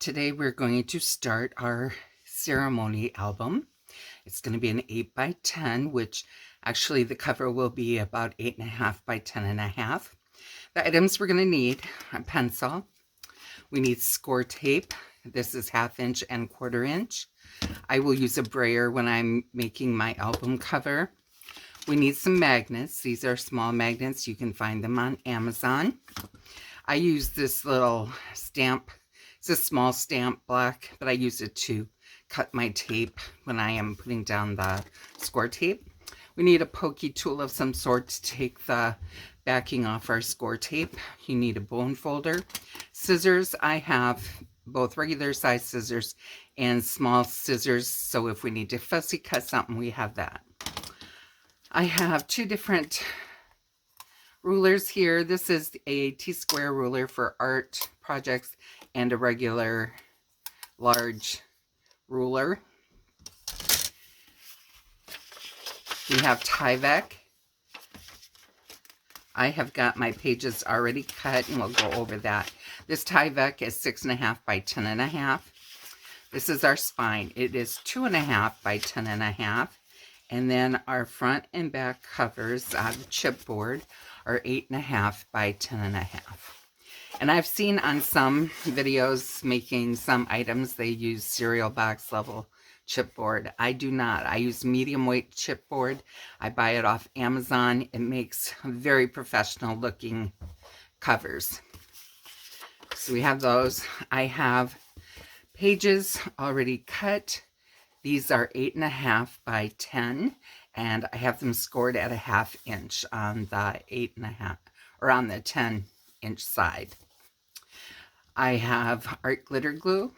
Today we're going to start our ceremony album. It's going to be an 8 by 10, which actually the cover will be about 8.5 by 10.5. The items we're going to need: a pencil. We need score tape. This is 1/2 inch and 1/4 inch. I will use a brayer when I'm making my album cover. We need some magnets. These are small magnets. You can find them on Amazon. I use this little stamp. It's a small stamp block, but I use it to cut my tape when I am putting down the score tape. We need a pokey tool of some sort to take the backing off our score tape. You need a bone folder. Scissors. I have both regular size scissors and small scissors, so if we need to fussy cut something, we have that. I have 2 different rulers here. This is a T-square ruler for art projects and a regular large ruler. We have Tyvek. I have got my pages already cut and we'll go over that. This Tyvek is 6.5 by 10.5. This is our spine. It is 2.5 by 10.5. And then our front and back covers on the chipboard are 8.5 by 10.5. And I've seen on some videos making some items, they use cereal box level chipboard. I do not. I use medium weight chipboard. I buy it off Amazon. It makes very professional looking covers. So we have those. I have pages already cut. These are 8.5 by 10, and I have them scored at 1/2 inch on the 8.5 or on the 10-inch side. I have art glitter glue.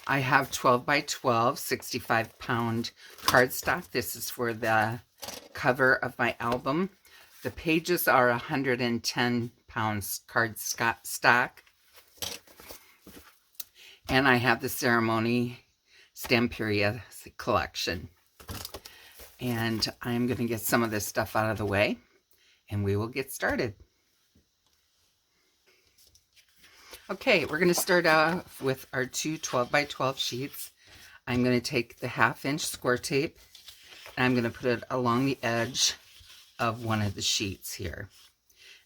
I have 12 by 12, 65-pound cardstock. This is for the cover of my album. The pages are 110 pounds cardstock. And I have the ceremony Stamperia collection. And I'm going to get some of this stuff out of the way, and we will get started. Okay, we're going to start off with our 2 12 by 12 sheets. I'm going to take the 1/2 inch score tape, and I'm going to put it along the edge of one of the sheets here.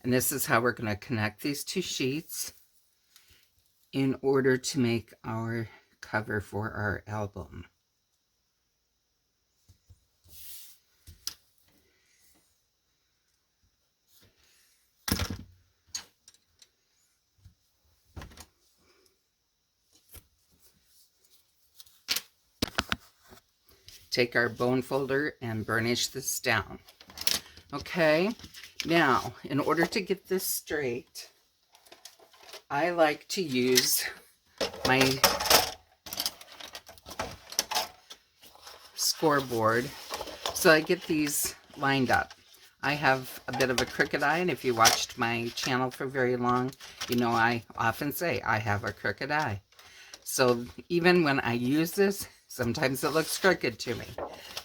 And this is how we're going to connect these 2 sheets in order to make our cover for our album. Take our bone folder and burnish this down. Okay, now in order to get this straight, I like to use my scoreboard so I get these lined up. I have a bit of a crooked eye, and if you watched my channel for very long, you know I often say I have a crooked eye. So even when I use this, sometimes it looks crooked to me.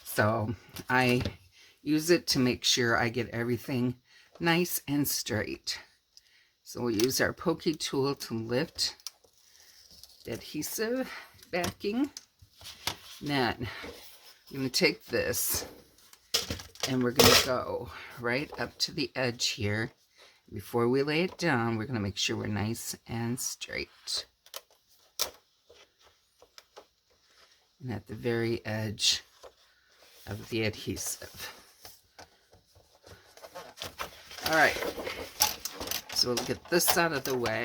So I use it to make sure I get everything nice and straight. So we'll use our pokey tool to lift the adhesive backing. Then I'm going to take this and we're going to go right up to the edge here. Before we lay it down, we're going to make sure we're nice and straight. And at the very edge of the adhesive. All right, so we'll get this out of the way.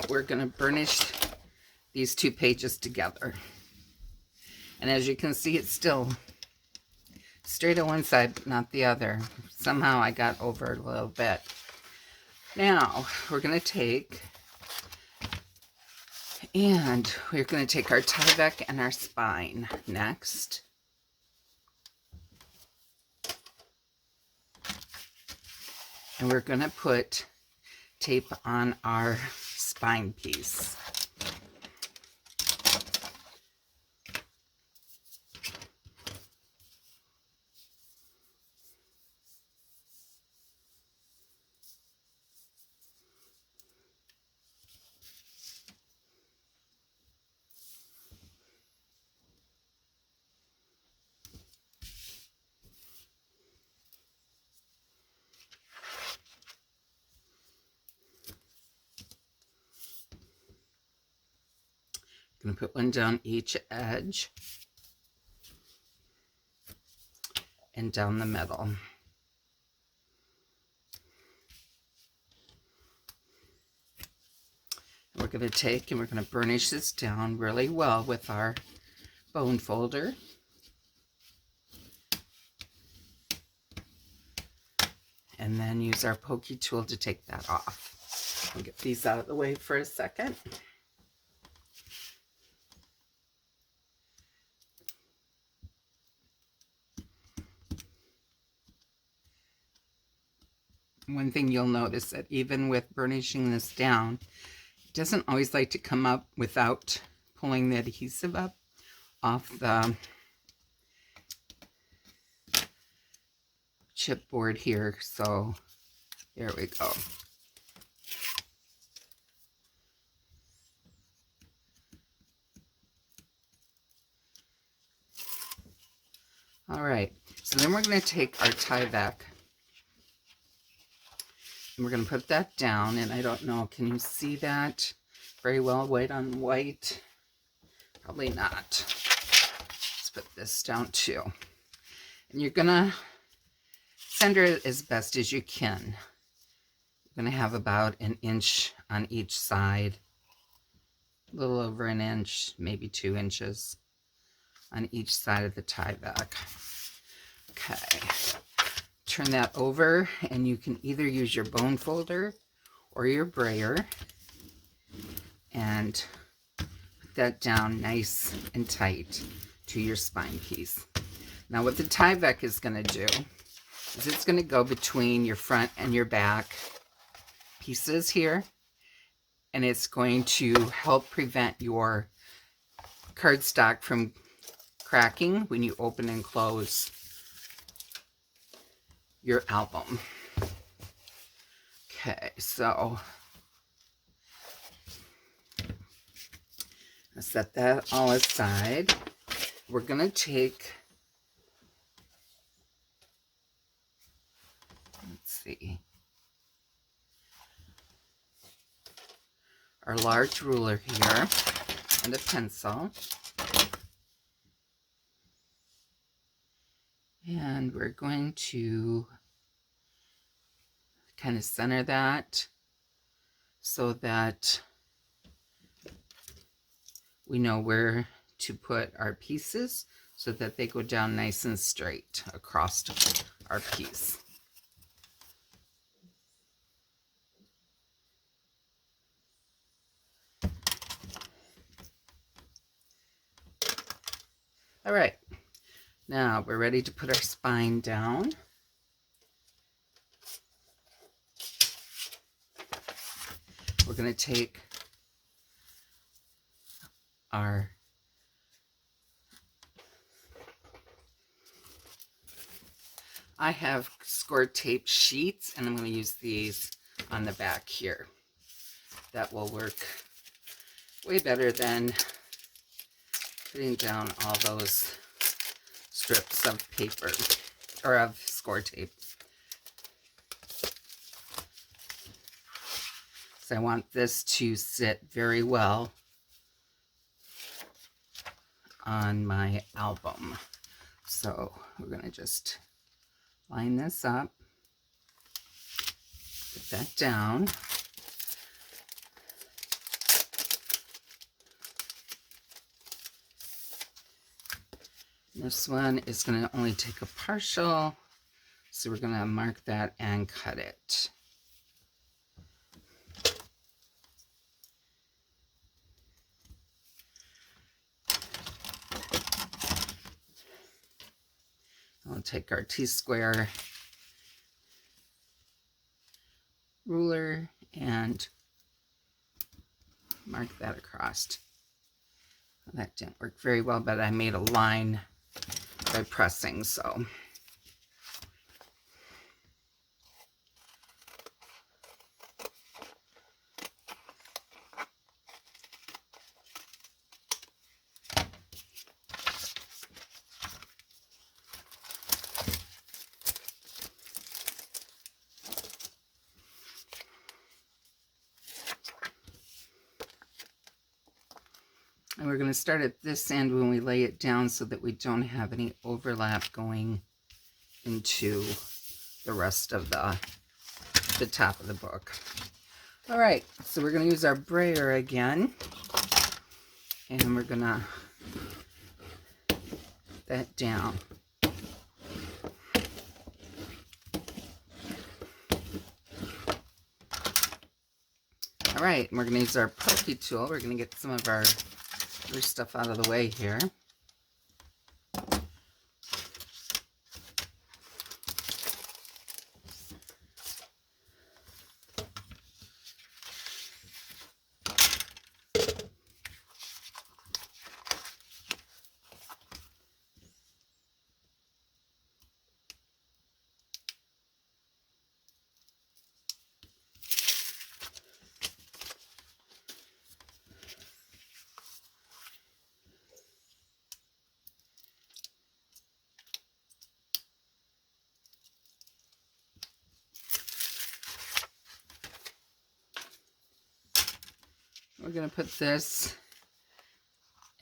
We're going to burnish these 2 pages together. And as you can see, it's still straight on one side, but not the other. Somehow I got over it a little bit. Now, we're going to take our Tyvek and our spine next. And we're going to put tape on our spine piece. I'm going to put one down each edge and down the middle. We're going to take and we're going to burnish this down really well with our bone folder. And then use our pokey tool to take that off. I'll get these out of the way for a second. One thing you'll notice that even with burnishing this down, it doesn't always like to come up without pulling the adhesive up off the chipboard here. So there we go. All right, so then we're going to take our Tyvek and we're going to put that down. And I don't know, can you see that very well, white on white? Probably not. Let's put this down too. And you're going to center it as best as you can. You're going to have about an inch on each side, a little over an inch, maybe 2 inches on each side of the Tyvek. Okay, turn that over and you can either use your bone folder or your brayer and put that down nice and tight to your spine piece. Now what the Tyvek is going to do is it's going to go between your front and your back pieces here, and it's going to help prevent your cardstock from cracking when you open and close your album. Okay, so I'll set that all aside. We're going to take, let's see, our large ruler here and a pencil. And we're going to kind of center that so that we know where to put our pieces so that they go down nice and straight across our piece. All right, now we're ready to put our spine down. We're going to take our I have score tape sheets, and I'm going to use these on the back here. That will work way better than putting down all those strips of paper or of score tape. So I want this to sit very well on my album. So we're going to just line this up, put that down. This one is going to only take a partial, so we're going to mark that and cut it. I'll take our T-square ruler and mark that across. That didn't work very well, but I made a line by pressing, so. And we're going to start at this end when we lay it down so that we don't have any overlap going into the rest of the top of the book. All right, so we're going to use our brayer again, and we're going to that down. All right, and we're going to use our pokey tool. We're going to get some of our other stuff out of the way here. We're going to put this,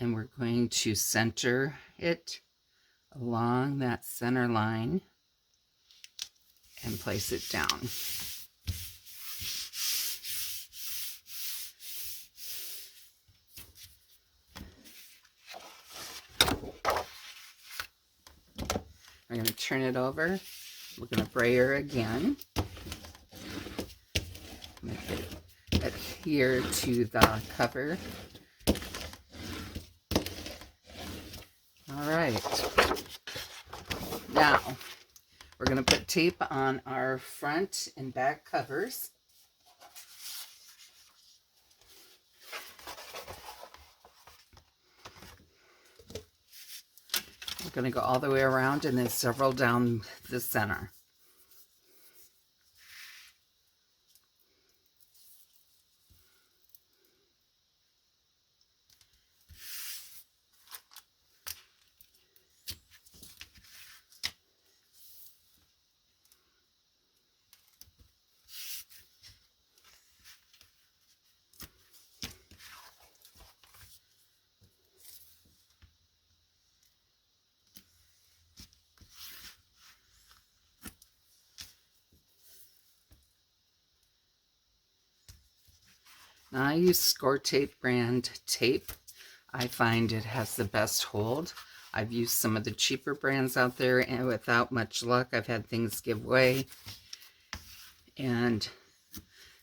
and we're going to center it along that center line and place it down. We're going to turn it over. We're going to brayer again. Make it adhere to the cover. All right. Now, we're going to put tape on our front and back covers. We're going to go all the way around and then several down the center. Now, I use Score Tape brand tape. I find it has the best hold. I've used some of the cheaper brands out there, and without much luck, I've had things give way. And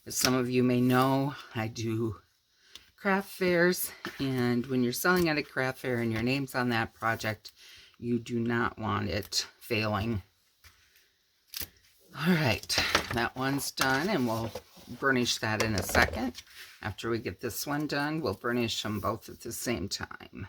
as some of you may know, I do craft fairs, and when you're selling at a craft fair and your name's on that project, you do not want it failing. All right, that one's done, and we'll burnish that in a second. After we get this one done, we'll burnish them both at the same time.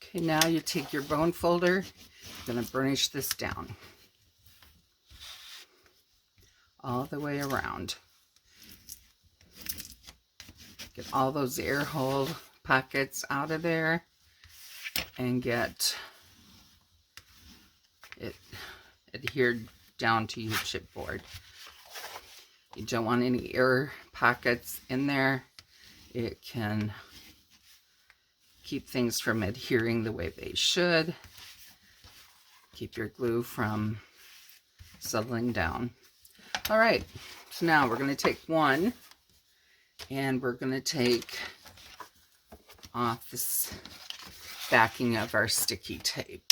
Okay, now you take your bone folder, you're going to burnish this down all the way around. Get all those air hole pockets out of there and get it adhered down to your chipboard. You don't want any air pockets in there. It can keep things from adhering the way they should. Keep your glue from settling down. All right, so now we're going to take one and we're going to take off this backing of our sticky tape.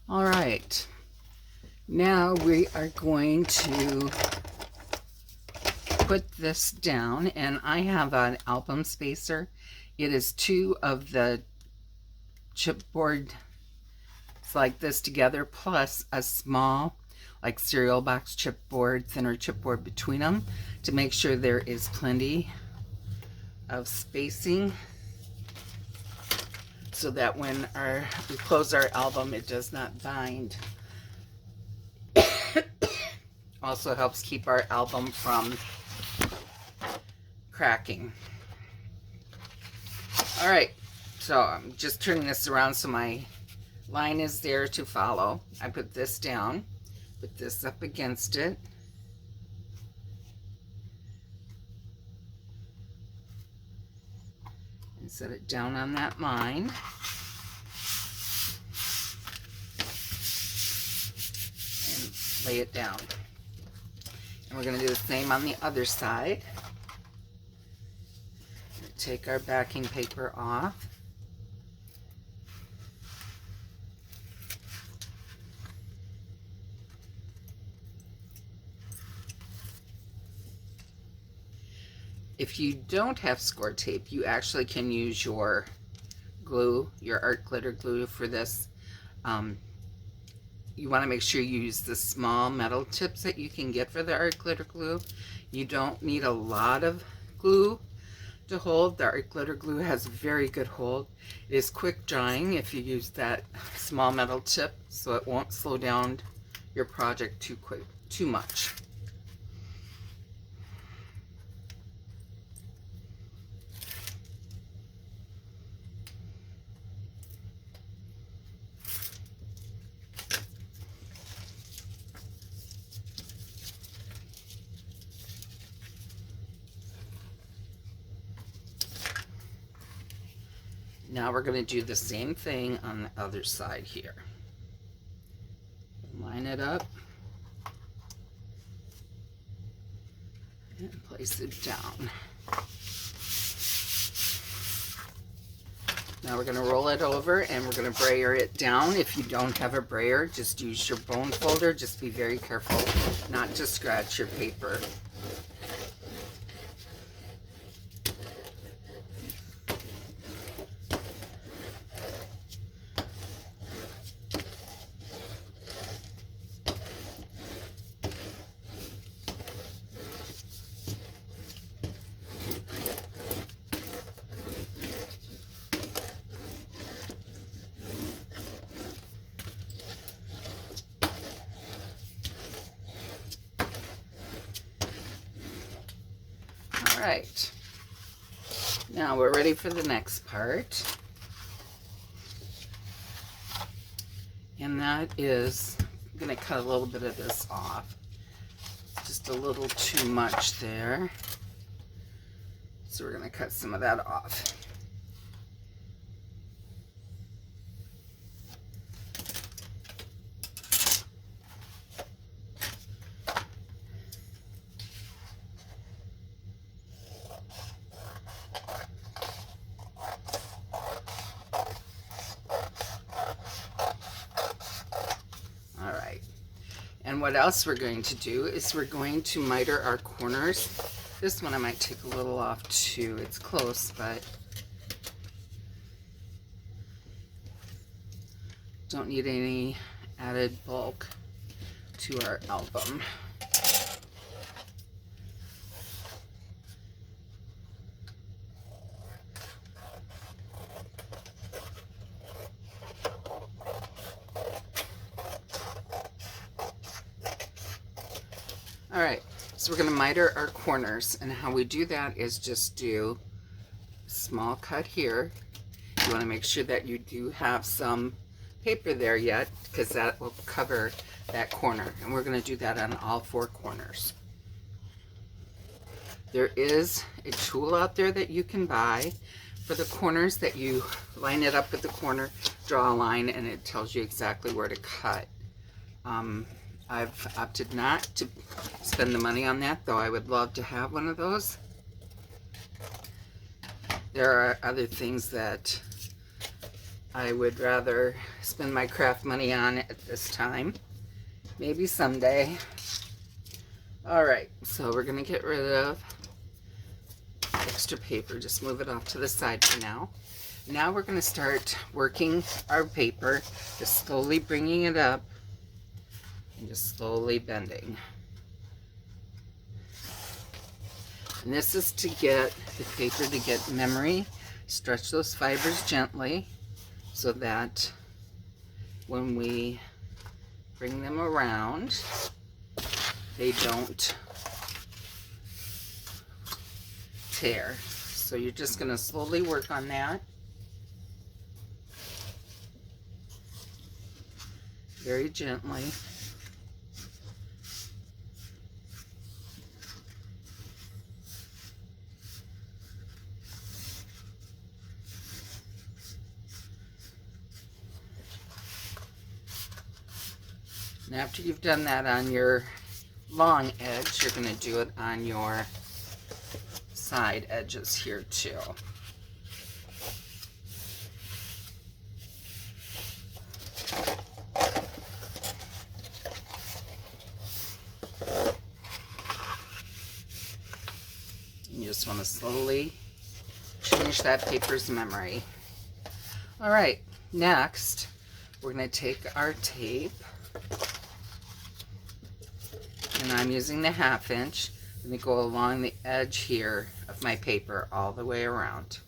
All right, now we are going to put this down, and I have an album spacer. It is 2 of the chipboard like this together, plus a small like cereal box chipboard, thinner chipboard between them to make sure there is plenty of spacing, so that when we close our album, it does not bind. Also helps keep our album from cracking. All right, so I'm just turning this around so my line is there to follow. I put this down, put this up against it. And set it down on that line. And lay it down. And we're going to do the same on the other side. Take our backing paper off. If you don't have score tape, you actually can use your glue, your art glitter glue for this. You want to make sure you use the small metal tips that you can get for the art glitter glue. You don't need a lot of glue to hold. The art glitter glue has very good hold. It is quick drying if you use that small metal tip, so it won't slow down your project too much. Now we're going to do the same thing on the other side here. Line it up and place it down. Now we're going to roll it over and we're going to brayer it down. If you don't have a brayer, just use your bone folder. Just be very careful not to scratch your paper. Right, now we're ready for the next part, and that is, I'm going to cut a little bit of this off, just a little too much there, so we're going to cut some of that off. what else we're going to do is we're going to miter our corners. This one I might take a little off too. It's close, but don't need any added bulk to our album. All right, so we're going to miter our corners, and how we do that is just do a small cut here. You want to make sure that you do have some paper there yet, because that will cover that corner, and we're going to do that on all 4 corners. There is a tool out there that you can buy for the corners that you line it up with the corner, draw a line, and it tells you exactly where to cut. I've opted not to spend the money on that, though I would love to have one of those. There are other things that I would rather spend my craft money on at this time. Maybe someday. Alright, so we're going to get rid of extra paper. Just move it off to the side for now. Now we're going to start working our paper, just slowly bringing it up and just slowly bending. And this is to get the paper to get memory. Stretch those fibers gently so that when we bring them around, they don't tear. So you're just going to slowly work on that. Very gently. And after you've done that on your long edge, you're going to do it on your side edges here too. You just want to slowly change that paper's memory. All right, next we're going to take our tape, and I'm using the 1/2 inch. I'm going to go along the edge here of my paper all the way around.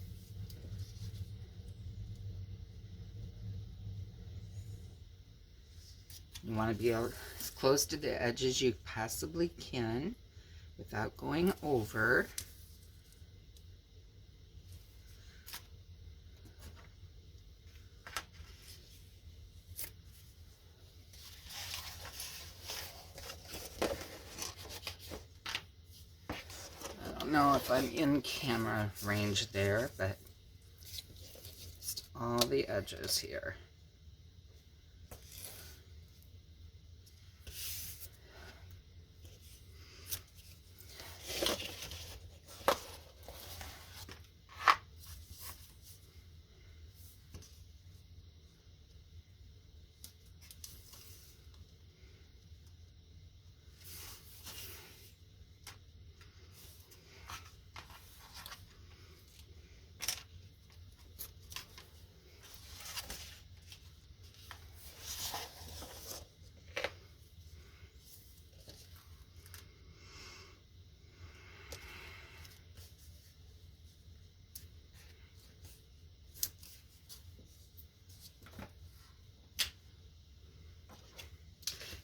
You want to be as close to the edge as you possibly can without going over. I don't know if I'm in camera range there, but just all the edges here.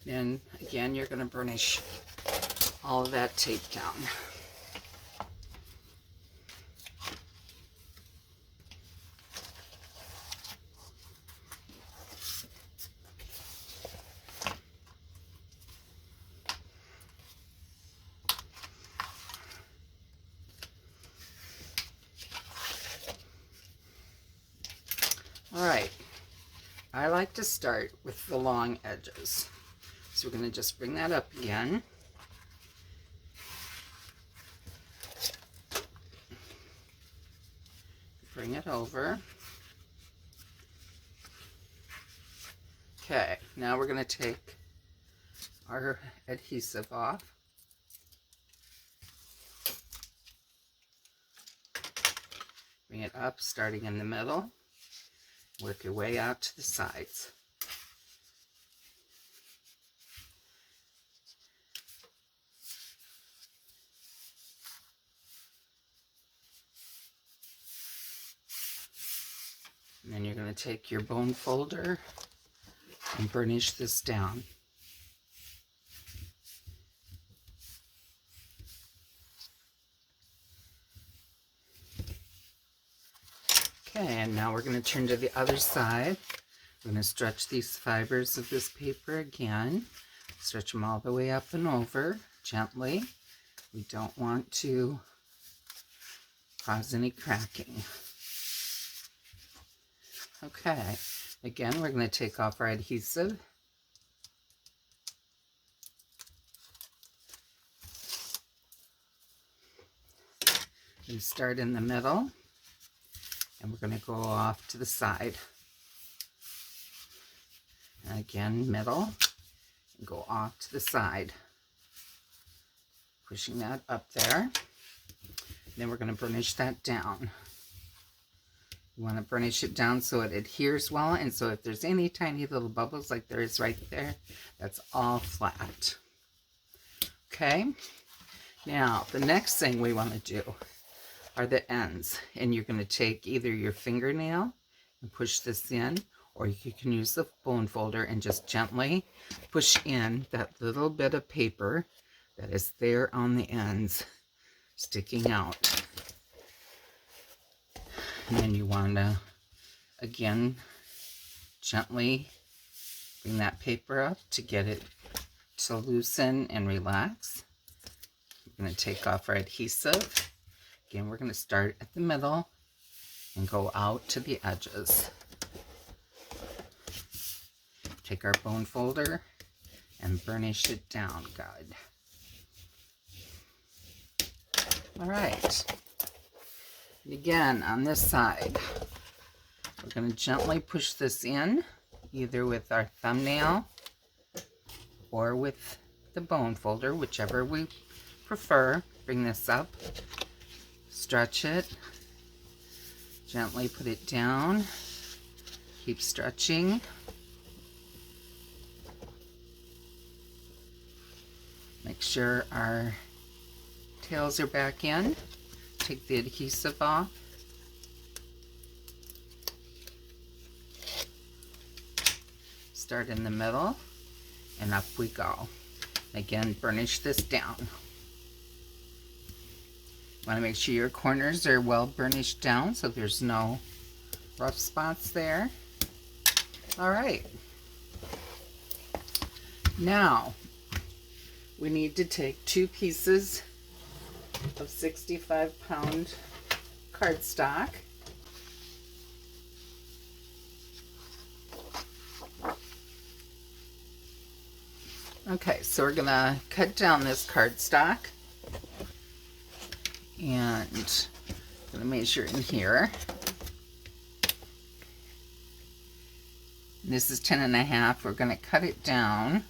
And again, you're going to burnish all of that tape down. All right, I like to start with the long edges. So we're going to just bring that up again. Bring it over. Okay, now we're going to take our adhesive off. Bring it up, starting in the middle. Work your way out to the sides. And then you're going to take your bone folder and burnish this down. Okay, and now we're going to turn to the other side. We're going to stretch these fibers of this paper again. Stretch them all the way up and over gently. We don't want to cause any cracking. Okay, again, we're going to take off our adhesive. We start in the middle, and we're going to go off to the side. And again, middle, and go off to the side. Pushing that up there. Then we're going to burnish that down. You want to burnish it down so it adheres well, and so if there's any tiny little bubbles like there is right there, that's all flat. Okay, now the next thing we want to do are the ends, and you're going to take either your fingernail and push this in, or you can use the bone folder and just gently push in that little bit of paper that is there on the ends sticking out. And then you want to, again, gently bring that paper up to get it to loosen and relax. We're going to take off our adhesive. Again, we're going to start at the middle and go out to the edges. Take our bone folder and burnish it down good. All right. And again, on this side, we're going to gently push this in, either with our thumbnail or with the bone folder, whichever we prefer. Bring this up, stretch it, gently put it down, keep stretching. Make sure our tails are back in. Take the adhesive off. Start in the middle, and up we go. Again, burnish this down. Want to make sure your corners are well burnished down so there's no rough spots there. All right. Now, we need to take 2 pieces of 65-pound cardstock. Okay, so we're gonna cut down this cardstock, and I'm gonna measure in here. This is 10.5. We're gonna cut it down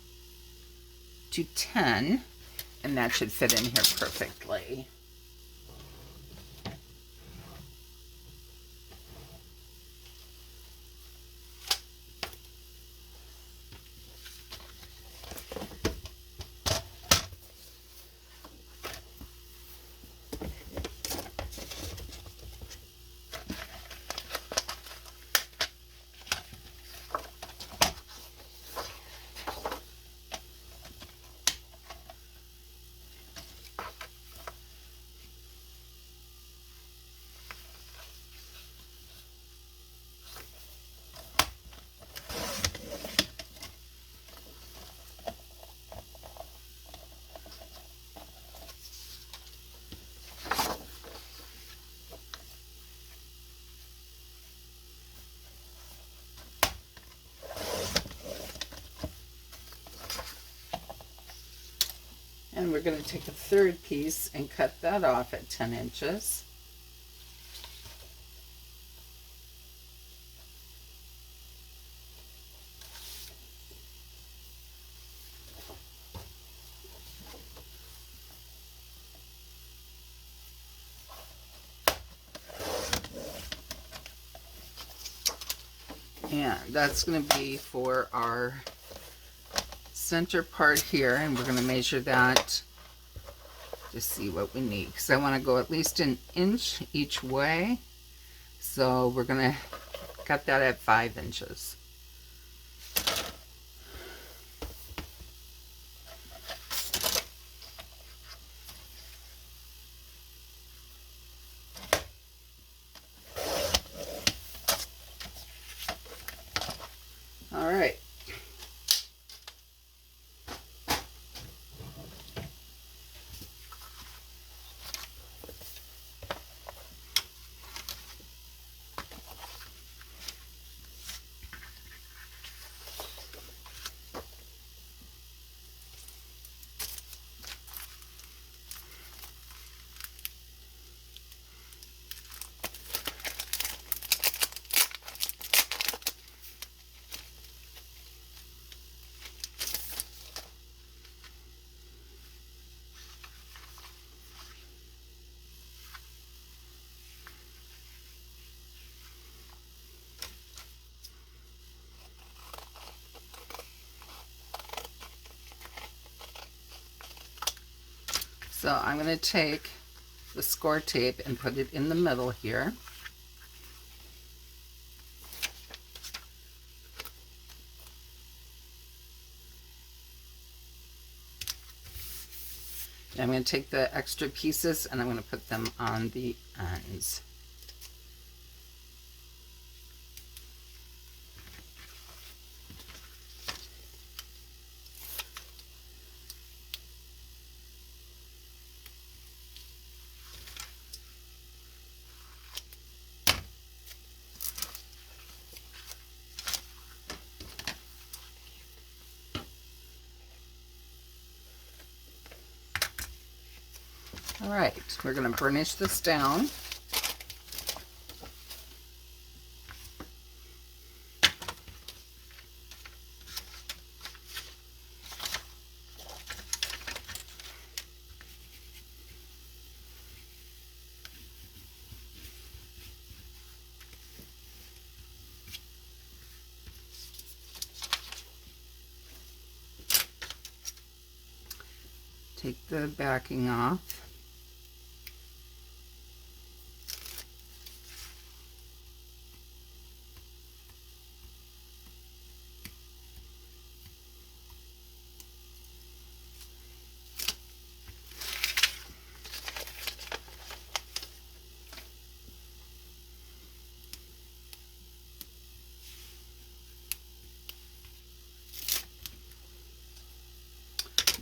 to 10, and that should fit in here perfectly. And we're going to take a third piece and cut that off at 10 inches. And that's going to be for our center part here, and we're going to measure that to see what we need, because I want to go at least an inch each way. So we're going to cut that at 5 inches. All right. So I'm going to take the score tape and put it in the middle here. I'm going to take the extra pieces and I'm going to put them on the ends. All right, we're going to burnish this down. Take the backing off.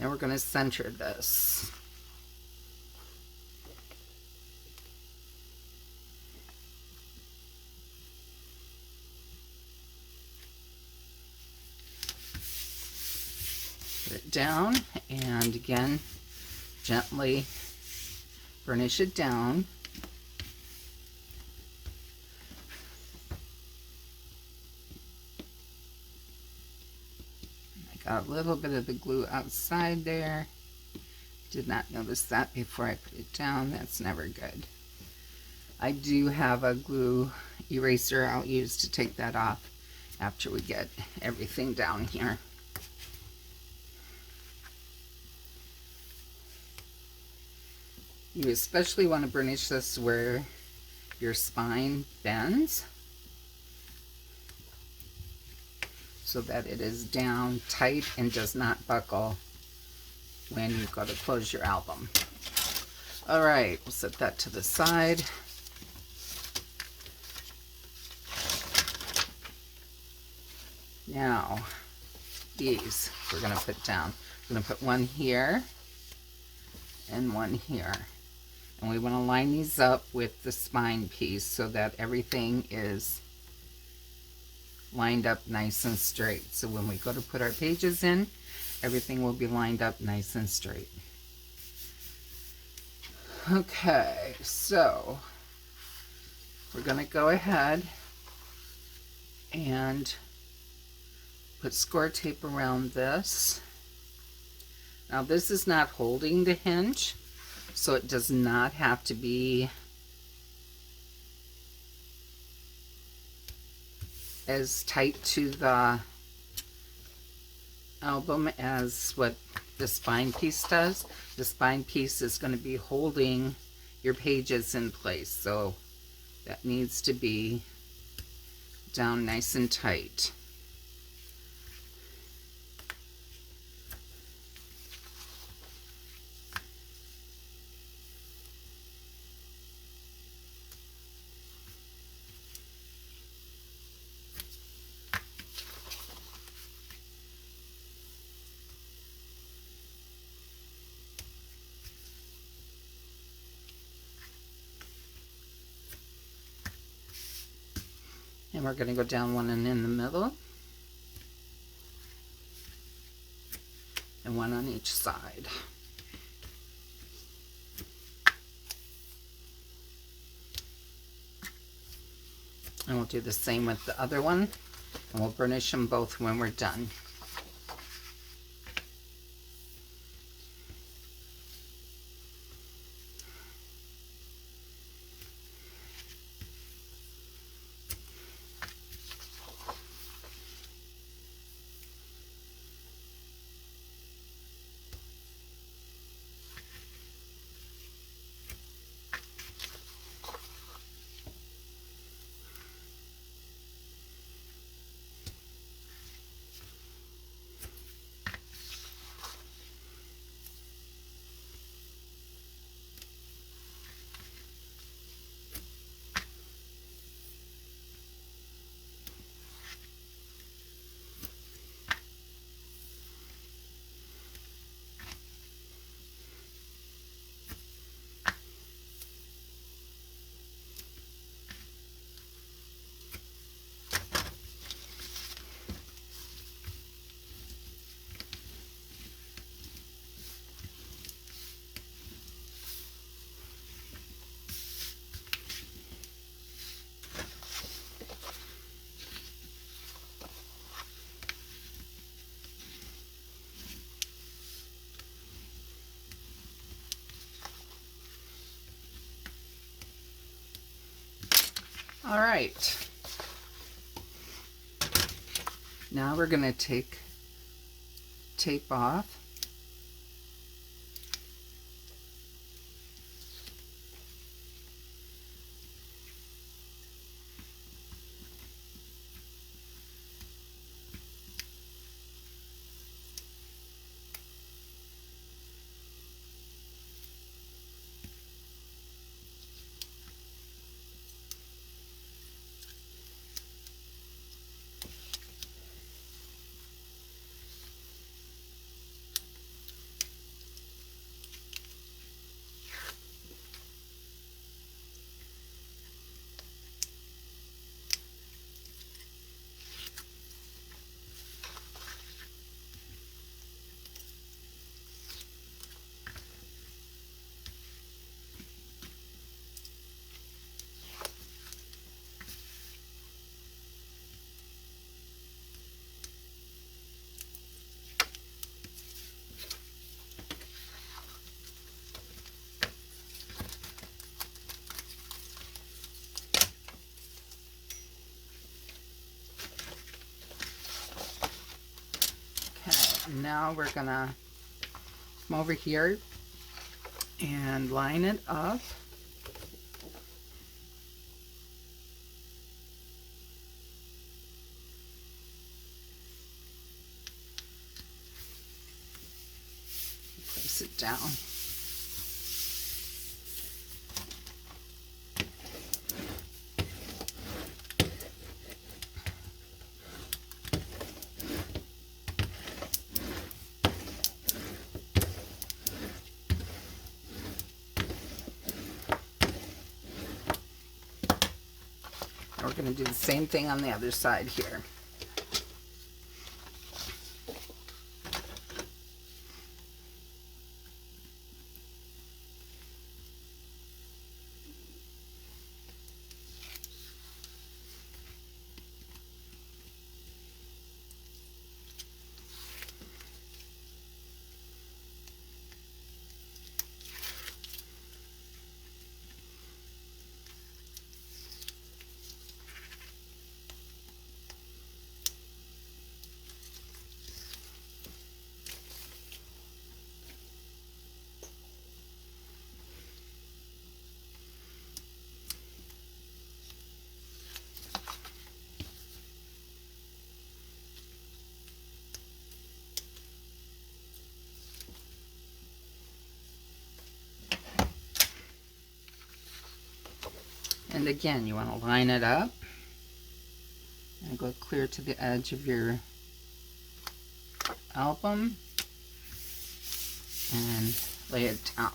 Now we're going to center this. Put it down, and again, gently burnish it down. Got a little bit of the glue outside there. Did not notice that before I put it down. That's never good. I do have a glue eraser I'll use to take that off after we get everything down here. You especially want to burnish this where your spine bends, so that it is down tight and does not buckle when you go to close your album. All right, we'll set that to the side. Now, these we're going to put down. We're going to put one here and one here. And we want to line these up with the spine piece so that everything is lined up nice and straight. So when we go to put our pages in, everything will be lined up nice and straight. Okay, so we're going to go ahead and put score tape around this. Now this is not holding the hinge, so it does not have to be as tight to the album as what the spine piece does. The spine piece is going to be holding your pages in place, so that needs to be down nice and tight. And we're going to go down one and in the middle, and one on each side. And we'll do the same with the other one, and we'll burnish them both when we're done. All right. Now we're going to take tape off. Now we're gonna come over here and line it up. Place it down. We're going to do the same thing on the other side here. And again, you want to line it up and go clear to the edge of your album and lay it down.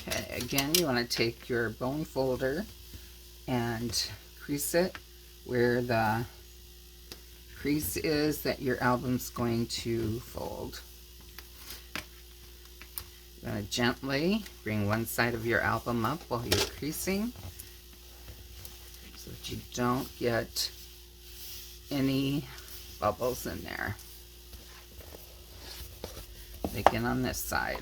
Okay, again, you want to take your bone folder and crease it where the crease is that your album's going to fold. You're going to gently bring one side of your album up while you're creasing so that you don't get any bubbles in there. Begin on this side.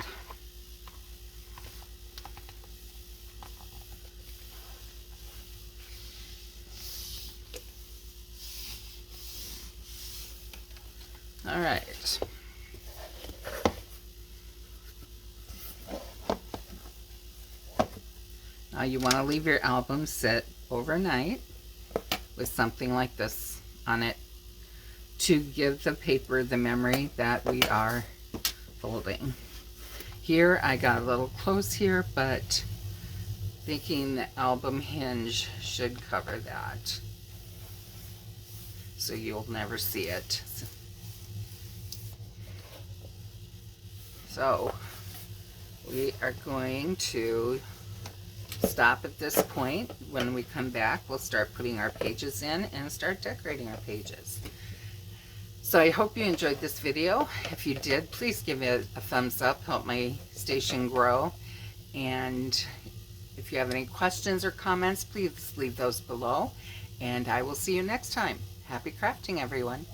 All right. Now you want to leave your album sit overnight with something like this on it to give the paper the memory that we are folding. Here I got a little close here, but thinking the album hinge should cover that, so you'll never see it. So we are going to stop at this point. When we come back, we'll start putting our pages in and start decorating our pages. So I hope you enjoyed this video. If you did, please give it a thumbs up, help my station grow. And if you have any questions or comments, please leave those below. And I will see you next time. Happy crafting, everyone.